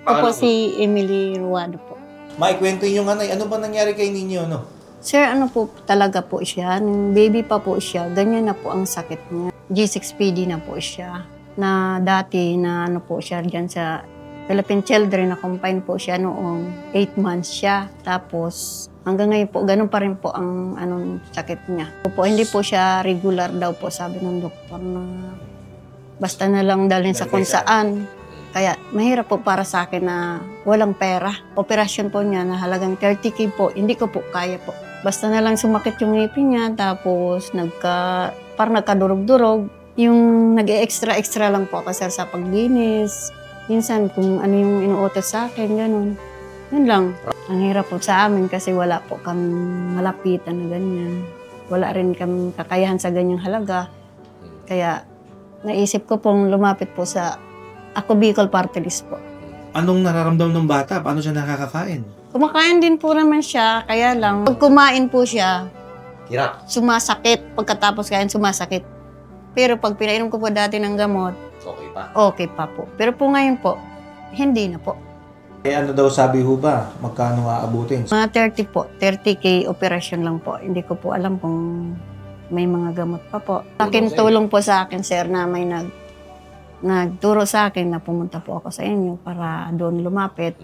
Ako po si Emily Ruado po. Maikwento yung nanay, ano ba nangyari kay ninyo, no? Sir, ano po talaga po siya, nung baby pa po siya, ganyan na po ang sakit niya. G6PD na po siya. Na dati na ano po siya dyan sa Philippine Children, na confine po siya noong 8 months siya. Tapos hanggang ngayon po, ganun pa rin po ang anong sakit niya. Hindi po siya regular daw po, sabi ng doktor na basta na lang dalhin sa kung saan. Kaya mahirap po para sa akin na walang pera. Operasyon po niya na halagang 30K po, hindi ko po kaya po. Basta na lang sumakit yung ngipin niya, tapos parang nagkadurog-durog. Yung nag-extra lang po ako, sir, sa paglinis. Minsan kung ano yung inuutos sa akin, ganun. Yun lang. Ang hirap po sa amin kasi wala po kami malapitan na ganyan. Wala rin kami kakayahan sa ganyang halaga. Kaya naisip ko pong lumapit po sa Ako Bicol Party List po. Anong nararamdaman ng bata? Paano siya nakakakain? Kumakain din po naman siya, kaya lang pag kumain po siya, Hirap. sumasakit. Pagkatapos kain, sumasakit. Pero pag pinainom ko po dati ng gamot, okay pa po. Pero po ngayon po, hindi na po. Eh ano daw sabi ho ba? Magkano aabutin? Mga 30 po, 30K operation lang po. Hindi ko po alam kung may mga gamot pa po. Tulong po sa akin, sir, na may nagturo sa akin na pumunta po ako sa inyo para doon lumapit.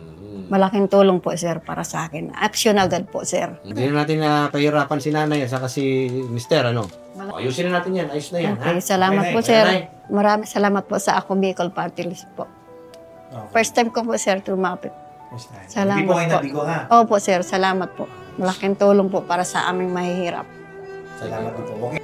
Malaking tulong po, sir, para sa akin. Action agad po, sir. Hindi na natin na pahirapan si nanay at saka si mister, ano? Ayusin na natin yan. Ayos na yan, Okay, ha? salamat Okay, po, nay. sir. Nay. Maraming salamat po sa Ako Bicol Party List po. Okay. First time ko po, sir, lumapit. Salamat Hindi po kayo po. nabigo, ha? Opo, sir, salamat po. Malaking tulong po para sa aming mahihirap. Salamat po. Okay.